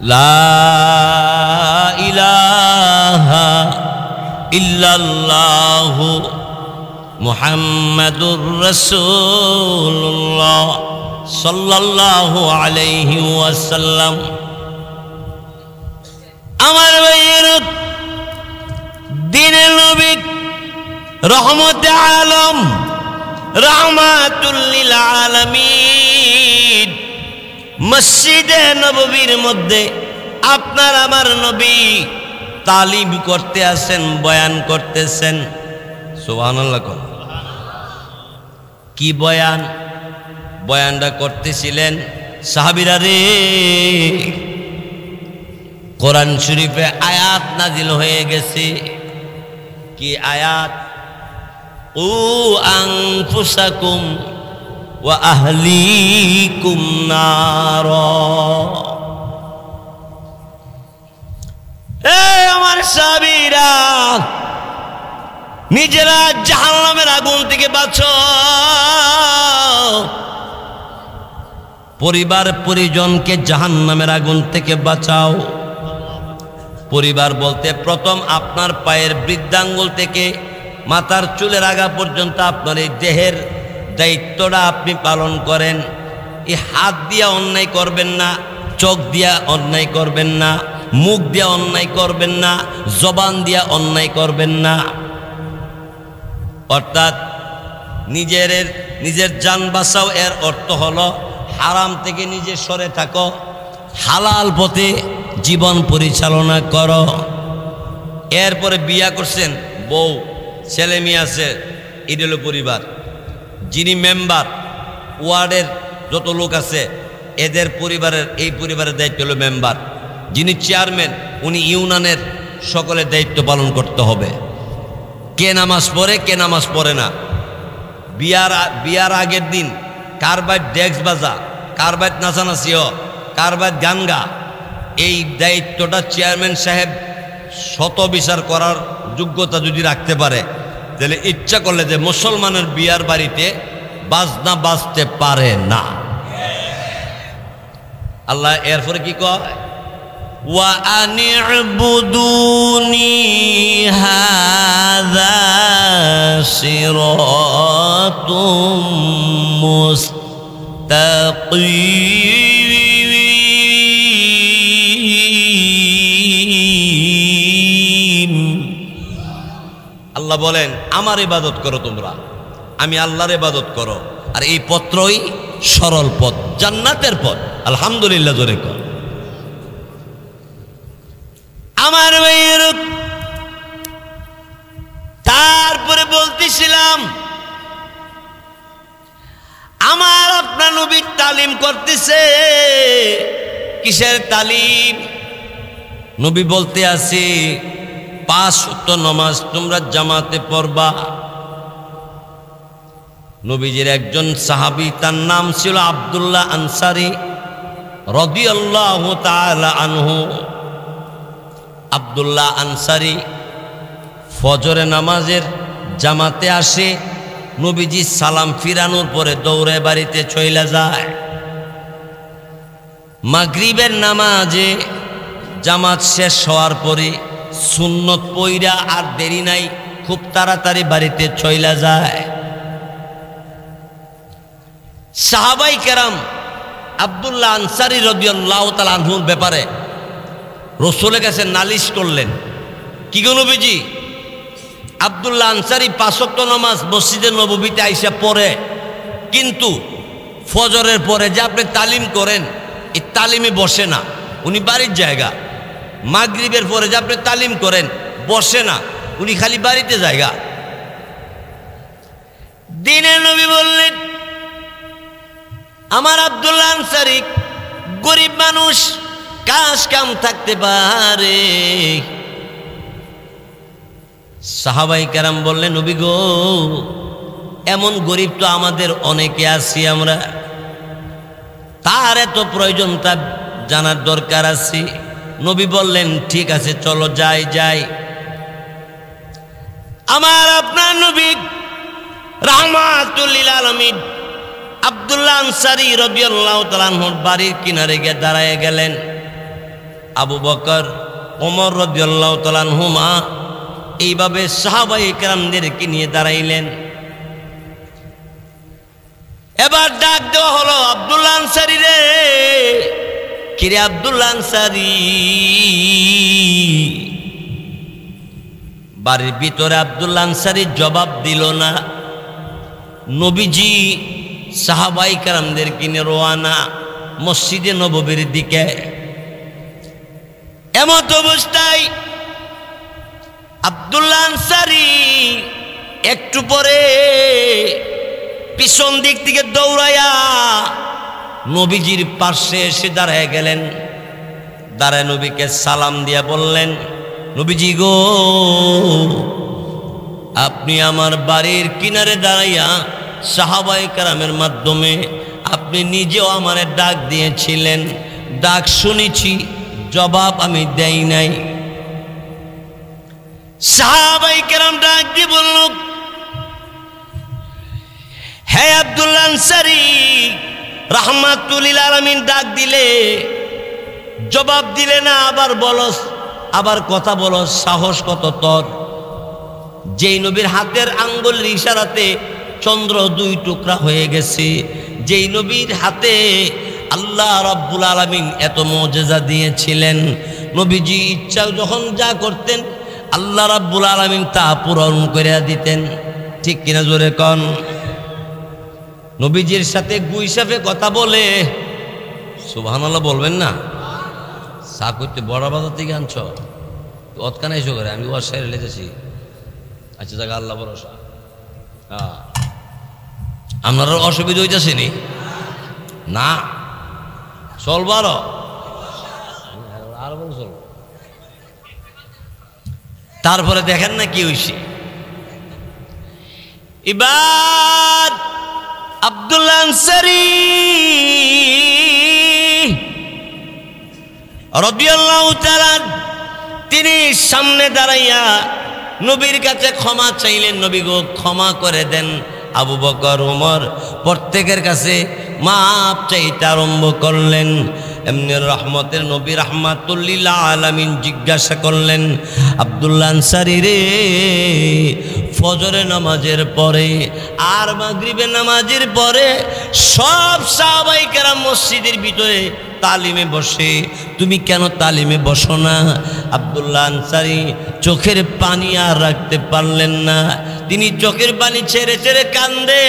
লা ইলাহা ইল্লাল্লাহু মুহাম্মাদুর রাসূলুল্লাহ সাল্লাল্লাহু আলাইহি ওয়াসাল্লাম। আমার ভাইয়ের দ্বীনের নবী রহমতে আলম রাহমাতুল লিল আলামিন মসজিদে নববীর মধ্যে আপনার আমার নবী তালিম করতে আসেন, বয়ান করতেছেন। সুবহানাল্লাহ। কি বয়ান? বয়ানটা করতেছিলেন সাহাবীরা রে, কোরআন শরীফে আয়াত নাজিল হয়ে গেছে। কি আয়াত? ও আনফুসাকুম ওয়া আহলিকুম নার। আমার সাহাবীরা, নিজেরা জাহান্নামের আগুন থেকে বাঁচো, পরিবার পরিজনকে জাহান্নামের আগুন থেকে বাঁচাও। পরিবার বলতে প্রথম আপনার পায়ের বৃদ্ধাঙ্গুল থেকে মাথার চুলের আগা পর্যন্ত আপনার এই দেহের দায়িত্বটা আপনি পালন করেন। এই হাত দিয়া অন্যায় করবেন না, চোখ দিয়া অন্যায় করবেন না, মুখ দিয়া অন্যায় করবেন না, জবান দিয়া অন্যায় করবেন না। অর্থাৎ নিজের জান বাঁচাও, এর অর্থ হলো হারাম থেকে নিজে সরে থাকো, হালাল পথে জীবন পরিচালনা করো। এরপরে বিয়া করছেন, বউ ছেলে মেয়ে আছে, এটা হলো পরিবার। যিনি মেম্বার, ওয়ার্ডের যত লোক আছে এদের পরিবারের, এই পরিবারের দায়িত্ব হলো মেম্বার। যিনি চেয়ারম্যান, উনি ইউনিয়নের সকলের দায়িত্ব পালন করতে হবে। কে নামাজ পড়ে, কে নামাজ পড়ে না, বিয়ার আগের দিন কার বাইত ডেক্স বাজা, কার বাইত নাচানাচিও, কার বাইত গান গা, এই দায়িত্বটা চেয়ারম্যান সাহেব শত বিচার করার যোগ্যতা যদি রাখতে পারে, তাহলে ইচ্ছা করলে যে মুসলমানের বিয়ার বাড়িতে বাজনা বাজতে পারে না। আল্লাহ এরপরে কি কয়? ওয়া আনি'বুদুনি হাযা সিরাতুম মুস্তাকিম। আল্লাহ বলেন আমার ইবাদত করো তোমরা, আমি আল্লাহর ইবাদত করো, আর এই পথই সরল পথ, জান্নাতের পথ। আলহামদুলিল্লাহ জোরে কর। আমার ভাইয়ের, তারপরে বলতেছিলাম আমার আপনার নবী তালিম করতেছে। কিসের তালিম? নবী বলতে আছে 5 ওয়াক্ত নামাজ তোমরা জামাতে পড়বা। নবীজির একজন সাহাবী, তার নাম ছিল আব্দুল্লাহ আনসারী রাদিয়াল্লাহু তাআলা আনহু। আব্দুল্লাহ আনসারী ফজরে নামাজের জামাতে আসে, নবীজি সালাম ফিরানোর পরে দৌড়ে বাড়িতে চলে যায়। মাগরিবের নামাজে জামাত শেষ হওয়ার পরে সুন্নত পইরা আর দেরি নাই, খুব তাড়াতাড়ি বাড়িতে চলে যায়। সাহাবাই কেরাম আব্দুল্লাহ আনসারী রাদিয়াল্লাহু তাআলা আনহুর ব্যাপারে রাসূলের কাছে নালিশ করলেন। কি গো নবীজি, আব্দুল্লাহ আনসারী 5 ওয়াক্ত নামাজ মসজিদে নববীতে আইসা পড়ে, কিন্তু ফজরের পরে যে আপনি তালিম করেন, এই তালিমে বসে না, উনি বাড়ির জায়গা। মাগরিবের পরে যে আপনি তালিম করেন, বসে না, উনি খালি বাড়িতে জায়গা। দিনের নবী বললেন আমার আব্দুল্লাহ আনসারী গরিব মানুষ, কাজ কাম থাকতে পারে। সাহাবাই কেরাম বললেন নবী গো, এমন গরিব তো আমাদের অনেকে আছি আমরা, তার এত প্রয়োজন তা জানার দরকার আছে। নবী বললেন ঠিক আছে চলো যাই যাই। আমার আপনার নবী রাহমাতুল লিল আলামিন আব্দুল্লাহ আনসারী রাদিয়াল্লাহু তাআলা আনহুর বাড়ির কিনারে গিয়ে দাঁড়ায় গেলেন। আবু বকর ওমর রাদিয়াল্লাহু তাআলা আনহুমা এইভাবে সাহাবায়ে কেরামদেরকে নিয়ে দাঁড়াইলেন। এবার ডাক দেওয়া হলো, আব্দুল্লাহ আনসারী রে, কিরে আব্দুল্লাহ আনসারী। বাড়ির ভিতরে আব্দুল্লাহ আনসারী জবাব দিল না। নবীজি সাহাবায়ে কেরামদেরকে নিয়ে রওনা মসজিদে নববীর দিকে। এমত অবস্থায় আব্দুল্লাহ আনসারী একটু পরে পিছন দিক থেকে দৌড়াইয়া নবীজির পাশে এসে দাঁড়ায় গেলেন। দাঁড়ায় নবীকে সালাম দিয়া বললেন, নবীজি গো, আপনি আমার বাড়ির কিনারে দাঁড়াইয়া সাহাবায়ে কেরামের মাধ্যমে আপনি নিজেও আমারে ডাক দিয়েছিলেন, ডাক শুনেছি, জবাব আমি দেই নাই। সাহাবায়ে কেরাম ডাক দিয়ে বলল, হে আব্দুল্লাহ আনসারী, রাহমাতুল লিল আলামিন ডাক দিলে জবাব দিলে না, আবার বলস, আবার কথা বলস, সাহস কত তোর? যেই নবীর হাতের আঙ্গুলের ইশারাতে চন্দ্র দুই টুকরা হয়ে গেছে, যেই নবীর হাতে আল্লাহ রাব্বুল আলামিন এত মুজিজা দিয়েছিলেন, নবীজি ইচ্ছা যখন যা করতেন আল্লাহ রাব্বুল আলামিন তা পূরণ করে দিতেন। ঠিক কিনা জোরে কন? নবীজির সাথে গুইসাফে কথা বলে, সুবহানাল্লাহ বলবেন না? চা করতে বড় বাজার থেকে আনছ, অতখানে এসো করে, আমি ওর সাইড লেগেছি। আচ্ছা জায়গা আল্লাহ ভরসা। হ্যাঁ, আপনার অসুবিধা হইতেছে নি? না, চলবো আরো বড় চলবো। তারপরে দেখেন না কি হইছে। এবার আব্দুল্লাহ আনসারী রাদিয়াল্লাহু তাআলা তিনি সামনে দাঁড়াইয়া নবীর কাছে ক্ষমা চাইলেন, নবী গো ক্ষমা করে দেন। আবু বকর ওমর প্রত্যেকের কাছে মাপ চাইতে আরম্ভ করলেন। এমনি রহমতের নবী রাহমাতুল লিল আলামিন জিজ্ঞাসা করলেন, আব্দুল্লাহ আনসারী রে, ফজরের নামাজের পরে আর মাগরিবের নামাজের পরে সব সাহাবায়ে কেরাম মসজিদের ভিতরে তালিমে বসে, তুমি কেন তালিমে বসো না? আব্দুল্লাহ আনসারী চোখের পানি আর রাখতে পারলেন না, তিনি চোখের পানি ছেড়ে ছেড়ে কান্দে।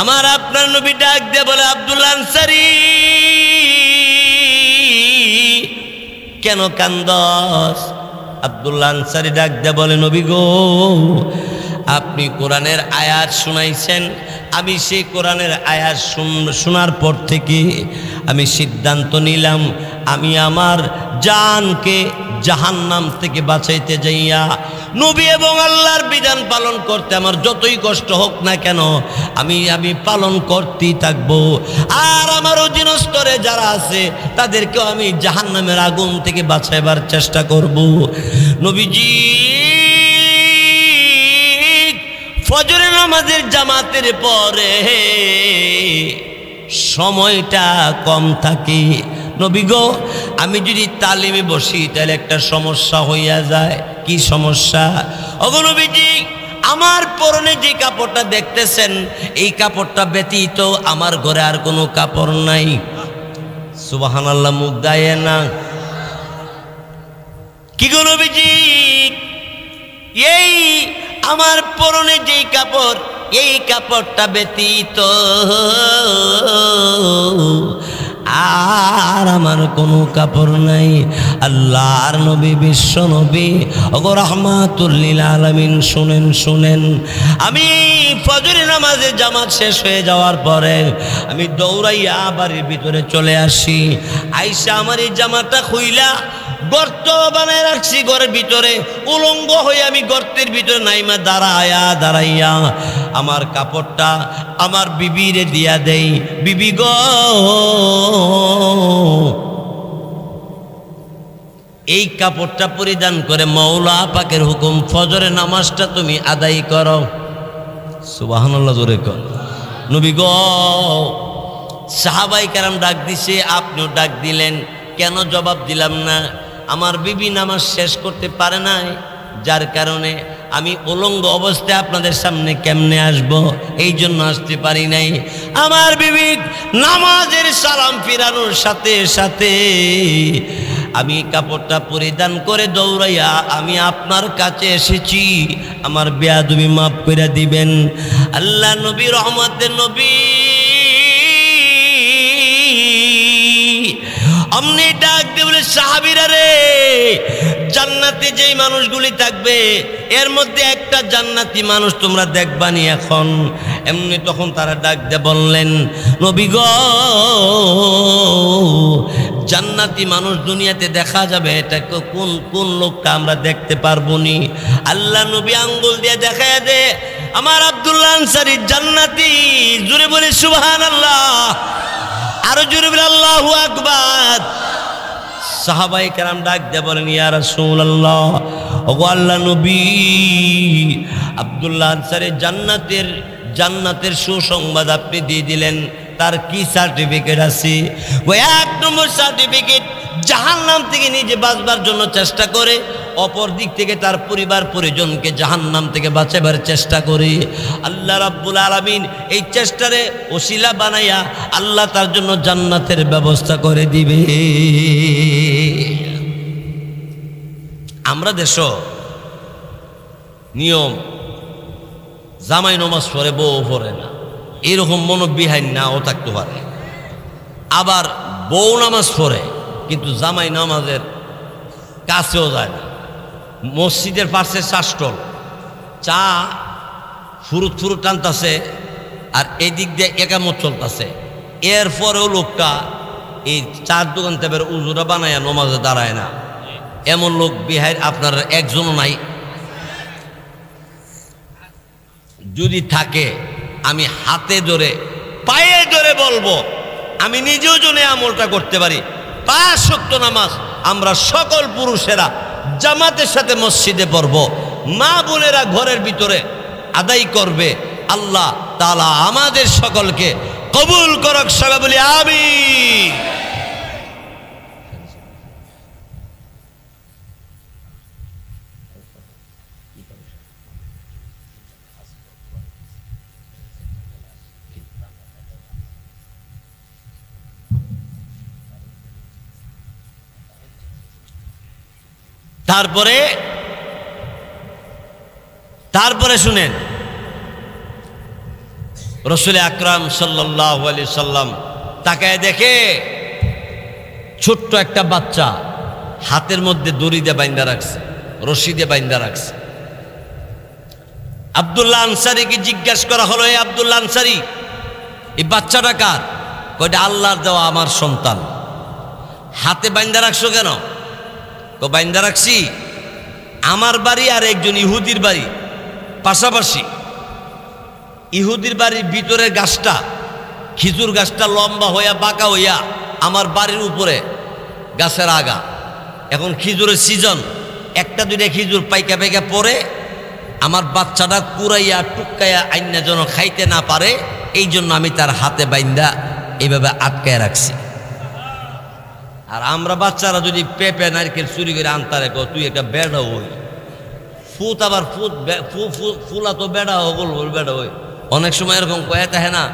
আমার আপনার নবী ডাক দিয়ে বলে, আব্দুল্লাহ আনসারী কেন কান্দস? আব্দুল্লাহ আনসারী ডাক দিয়ে বলে, নবী গো, আপনি কোরআনের আয়াত শুনাইছেন, আমি সেই কোরআনের আয়াত শোনার পর থেকে আমি সিদ্ধান্ত নিলাম, আমি আমার জানকে জাহান্নাম থেকে বাঁচাইতে যাইয়া নবী এবং আল্লাহর বিধান পালন করতে আমার যতই কষ্ট হোক না কেন আমি পালন করতেই থাকবো। আর আমার অধীনস্থরে যারা আছে তাদেরকেও আমি জাহান্নামের আগুন থেকে বাঁচাইবার চেষ্টা করব। নবীজি ফজরের নামাজের জামাতের পরে সময়টা কম থাকে, নবী গো, আমি যদি তালিমে বসি তাহলে একটা সমস্যা হইয়া যায়। কি সমস্যা? ওগো নবীজি, আমার পরনে যে কাপড়টা দেখতেছেন এই কাপড়টা ব্যতীত আমার ঘরে আর কোনো কাপড় নাই। সুবহানাল্লাহ, মুখ দায়ে না। কি গো নবীজি, এই আমার পরনে যেই কাপড় এই কাপড়টা ব্যতীত আর আমার কোনো কাপড় নাই। আল্লাহর নবী, বিশ্ব নবী ওগো রাহমাতুল লিল আলামিন, শুনেন শুনেন, আমি ফজরের নামাজের জামাত শেষ হয়ে যাওয়ার পরে আমি দৌড়াইয়া বাড়ির ভিতরে চলে আসি। আইসা আমার এই জামাটা খুইলা গর্ত বানায় রাখছি ঘরের ভিতরে, উলঙ্গ হয়ে আমি গর্তের ভিতরে নাইমা দাঁড়াইয়া আমার কাপড়টা আমার বিবিরে দিয়া দেই। বিবি গো, এই কাপড়টা পরিধান করে মওলা পাকের হুকুম ফজরের নামাজটা তুমি আদায় করো। সুবহানাল্লাহ, জোরে কর। নবী গো, সাহাবায়ে কেরাম ডাক দিছে, আপনিও ডাক দিলেন, কেন জবাব দিলাম না? আমার বিবি নামাজ শেষ করতে পারে নাই, যার কারণে আমি উলঙ্গ অবস্থায় আপনাদের সামনে কেমনে আসব, এই জন্য আসতে পারি নাই। আমার বিবি নামাজের সালাম ফিরানোর সাথে সাথে আমি কাপড়টা পরিধান করে দৌড়াইয়া আমি আপনার কাছে এসেছি। আমার বেয়াদবি মাফ করে দিবেন। আল্লাহ নবী, রহমতের নবী, অমনি ডাক দিয়ে বলে, সাহাবীরা রে, জান্নাতে যেই মানুষগুলি থাকবে এর মধ্যে একটা জান্নাতি মানুষ তোমরা দেখবানি এখন। এমনি তখন তারা ডাক দিয়ে বললেন, নবী গো, জান্নাতি মানুষ দুনিয়াতে দেখা যাবে, এটা কোন কোন লোকটা আমরা দেখতে পারবো নি? আল্লাহ নবী আঙ্গুল দিয়ে দেখায় দে, আমার আব্দুল্লাহ আনসারী জান্নাতি। জোরে বলে সুবহানাল্লাহ, আরো জোরে বলে আল্লাহু আকবার। সাহাবায়ে কেরাম ডাক দিয়ে বলেন, ইয়া রাসূলুল্লাহ, ওগো আল্লাহ নবী, আব্দুল্লাহ আনসারী জান্নাতের সুসংবাদ আপনি দিয়ে দিলেন। তার কি সার্টিফিকেট আছে? ওই 1 নম্বর সার্টিফিকেট, জাহান্নাম থেকে নিজে বাঁচবার জন্য চেষ্টা করে, অপর দিক থেকে তার পরিবার পরিজনকে জাহান্নাম থেকে বাঁচাবার চেষ্টা করে। আল্লাহ রাব্বুল আলামিন এই চেষ্টারে ওসিলা বানাইয়া আল্লাহ তার জন্য জান্নাতের ব্যবস্থা করে দিবে। আমরা দেশ নিয়ম, জামাই নামাজ পড়ে বউ পড়ে না, এরকম মনোবিহাইন নাও থাকতে পারে। আবার বউ নামাজ পড়ে কিন্তু জামাই নামাজের কাছেও যায় না। মসজিদের পাশে শাসটল, চা ফুরুত ফুরুত টানতেছে আর এই দিক দিয়ে একামত চলতেছে। এরপরেও লোকটা এই চার দোকান থেকে উজুরা বানাইয়া নমাজে দাঁড়ায় না। এমন লোক বিহার আপনার একজনও নাই। যদি থাকে আমি হাতে ধরে পায়ে ধরে বলবো, আমি নিজেও জন্য আমলটা করতে পারি। 5 ওয়াক্ত নামাজ আমরা সকল পুরুষেরা জামাতের সাথে মসজিদে পড়ব, মা বোনেরা ঘরের ভিতরে আদায় করবে। আল্লাহ তাআলা আমাদের সকলকে কবুল করুক, সবাই বলি আমিন। তারপরে শুনেন, রাসূল আকরাম সাল্লাল্লাহু আলাইহি সাল্লাম তাকায় দেখে ছোট্ট একটা বাচ্চা হাতের মধ্যে দড়ি দিয়ে বাইন্ধা রাখছে, রশি দিয়ে বাইন্ধা রাখছে। আব্দুল্লাহ আনসারীকে জিজ্ঞাসা করা হলো, এই আব্দুল্লাহ আনসারী, এই বাচ্চাটা কার? কয়টা আল্লাহর দেওয়া আমার সন্তান। হাতে বাইন্ধা রাখছো কেন? বাইন্ধা রাখছি আমার বাড়ি আর একজন ইহুদির বাড়ি পাশাপাশি। ইহুদির বাড়ির ভিতরের গাছটা, খেজুর গাছটা লম্বা হইয়া বাঁকা হইয়া আমার বাড়ির উপরে গাছের আগা। এখন খেজুরের সিজন, একটা দুইটা খেজুর পাইকা পাইকা পরে আমার বাচ্চাটা কুড়াইয়া টুকাইয়া আইনা যেন খাইতে না পারে, এই জন্য আমি তার হাতে বাইন্দা এইভাবে আটকায় রাখছি। আর আমরা বাচ্চারা যদি পেঁপে নারকেল চুরি করে আনতারে, তুই একটা বেড়া হই ফুত, আবার ফুলা তো বেড়া বলবো বেড়া হই। অনেক সময় এরকম কয়ে তাহে না,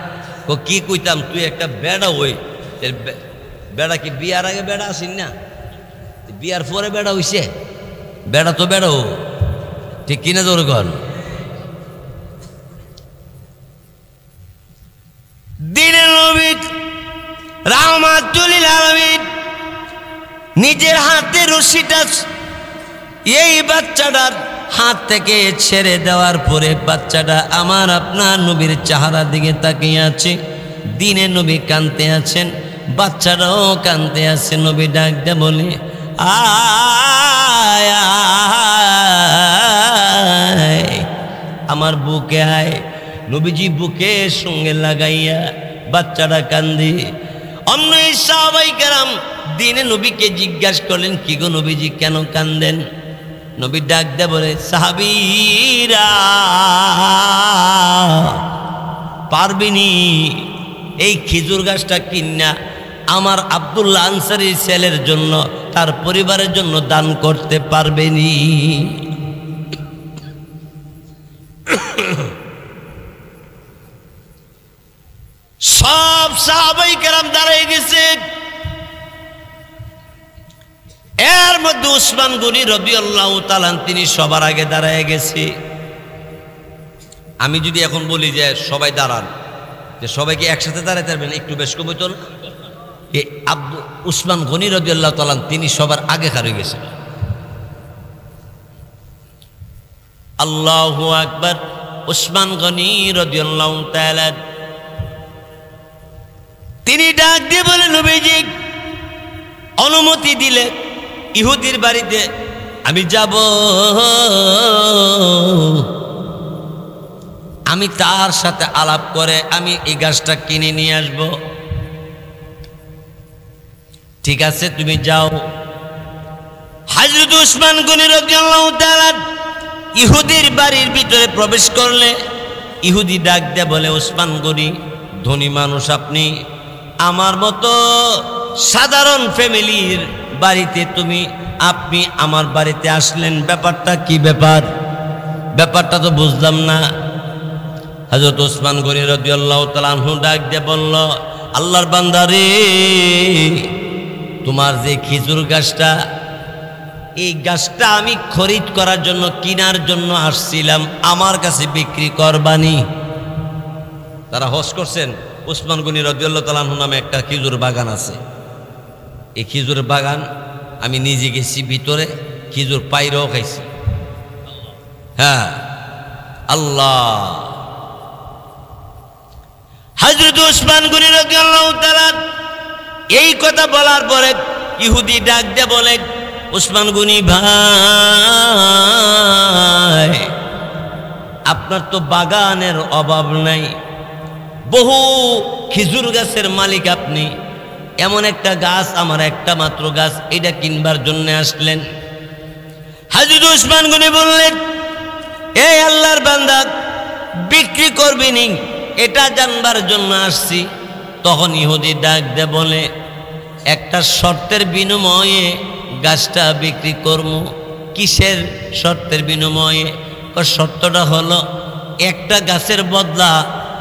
কি কইতাম, তুই একটা বেড়া হই। বেড়া কি বিয়ার আগে বেড়া আসিন না, বিয়ার পরে বেড়া হইছে? বেড়া তো বেড়া হো, ঠিক কিনা জোর কর। দিনের নবী রাহমাতুল লিল আলামিন নিজের হাতে রশিটা এই বাচ্চাটার হাত থেকে ছেড়ে দেওয়ার পরে বাচ্চাটা আমার আপনার নবীর চেহারার দিকে তাকিয়ে আছে। দিনে নবী কাঁদতে আছেন, বাচ্চাটাও কাঁদতে আছে। নবী ডাক দে বলে, আয় আমার বুকে আয়। নবীজি বুকে সঙ্গে লাগাইয়া বাচ্চাটা কান্দে। অন্য সাহাবায়ে কেরাম দিনে নবীকে জিজ্ঞাসা করলেন, কি গো নবীজি কেন কান্দেন? নবী ডাক দে বলে, সাহাবীরা পারবিনি এই খেজুর গাছটা কিনা আমার আব্দুল্লাহ আনসারী ছেলের জন্য, তার পরিবারের জন্য দান করতে পারবেনি? সব সাহাবাই কেরাম দাঁড়িয়ে গেছে। এর মধ্যে উসমান গনি রাদিয়াল্লাহু তাআলা তিনি সবার আগে দাঁড়ায় গেছে। আমি যদি এখন বলি যে সবাই দাঁড়ান, যে সবাইকে একসাথে দাঁড়াতে পারবেন, একটু বেশ কম হইতো না? উসমান গনি রাদিয়াল্লাহু তাআলা তিনি সবার আগে খাড়ি গেছেন। আল্লাহু আকবার। উসমান গনি রাদিয়াল্লাহু তাআলা তিনি ডাক দিয়ে বলেন, নবীজি অনুমতি দিলে ইহুদির বাড়িতে আমি যাব, আমি তার সাথে আলাপ করে আমি এই গাছটা কিনে নিয়ে আসব। ঠিক আছে, তুমি যাও। হযরত উসমান গনি রাদিয়াল্লাহু তাআলা ইহুদির বাড়ির ভিতরে প্রবেশ করলে ইহুদি ডাক দিয়ে বলে, উসমান গনি ধনী মানুষ আপনি, আমার মতো সাধারণ ফ্যামিলির বাড়িতে আপনি আমার বাড়িতে আসলেন, ব্যাপারটা কি ব্যাপার? ব্যাপারটা তো বুঝলাম না। হযরত উসমান গনি রাদিয়াল্লাহু তাআলা আনহু ডাক দিয়ে বলল, আল্লাহর বান্দা রে, তোমার যে খেজুর গাছটা, এই গাছটা আমি খরিদ করার জন্য, কেনার জন্য আসছিলাম, আমার কাছে বিক্রি করবানি? তারা হজ করছেন। উসমান গনি রাদিয়াল্লাহু তাআলা আনহু নামে একটা খেজুর বাগান আছে। এই খেজুর বাগান আমি নিজে গেছি ভিতরে, খেজুর পাইরেও খাইছি। হ্যাঁ, আল্লাহ। হযরত উসমান গনি রাদিয়াল্লাহু তাআলা এই কথা বলার পরে ইহুদি ডাক দিয়ে বলে, উসমান গনি ভাই, আপনার তো বাগানের অভাব নাই, বহু খেজুর গাছের মালিক আপনি, এমন একটা গাছ, আমার একটা মাত্র গাছ, এটা কিনবার জন্য আসলেন? হযরত উসমান গনি বললেন, এই আল্লাহর বান্দা, বিক্রি করবি নি এটা জানবার জন্য আসছি। তখন ইহুদি ডাক দিয়ে বলে, একটা শর্তের বিনিময়ে গাছটা বিক্রি করব। কিসের শর্তের বিনিময়ে? শর্তটা হলো, একটা গাছের বদলা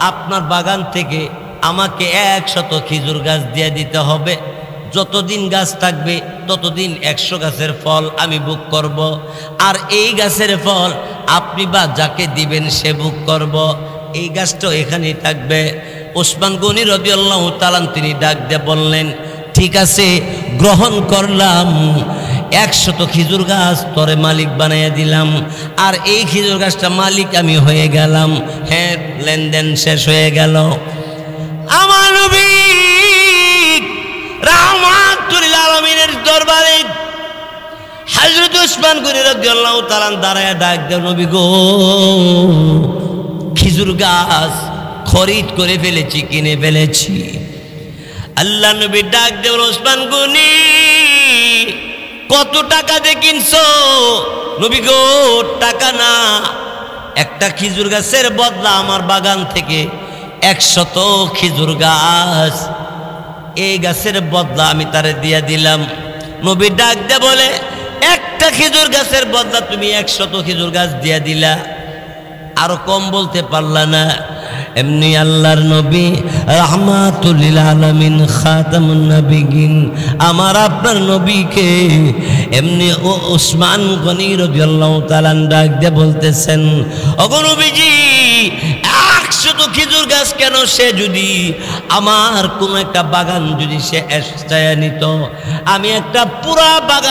আপনার বাগান থেকে আমাকে 100 খেজুর গাছ দিয়ে দিতে হবে। যতদিন গাছ থাকবে ততদিন 100 গাছের ফল আমি বুক করব, আর এই গাছের ফল আপনি বা যাকে দিবেন সে বুক করব। এই গাছটাও এখানেই থাকবে। উসমান গনি রাদিয়াল্লাহু তাআলা তিনি ডাক দিয়ে বললেন, ঠিক আছে, গ্রহণ করলাম, 100 খেজুর গাছ তোরে মালিক বানাইয়া দিলাম, আর এই খেজুর গাছটা মালিক আমি হয়ে গেলাম। হ্যাঁ, লেনদেন শেষ হয়ে গেল। আমার নবী রাহমাতুল লিল আলামিনের দরবারে হযরত উসমান গনি রাদিয়াল্লাহু তাআলা দাঁড়ায়া ডাক দেন, নবী গো, খেজুর গাছ খরিদ করে ফেলেছি, কিনে ফেলেছি। আল্লাহ নবী ডাক দেন, উসমান গনি কত টাকা দিয়ে কিনছো? নবী গো, টাকা না, একটা খেজুর গাছের বদলা আমার বাগান থেকে 100 খেজুর গাছ, এই গাছের বদলা আমি তারে দিয়ে দিলাম। নবী ডাক দে বলে, একটা খেজুর গাছের বদলা তুমি 100 খেজুর গাছ দিয়ে দিলা, আরো কম বলতে পারলা না? এমনি আল্লাহর নবী রাহমাতুল লিল আলামিন খাতামুন নবিয়িন আমার আপনার নবীকে এমনি উসমান গনি রাদিয়াল্লাহু তাআলা ডাক দিয়ে বলতেছেন, ওগো নবীজি, 100 খেজুর গাছ কেন? সে যদি আমার কোন একটা বাগান যদি সে এসে নিত, আমি একটা পুরা বাগান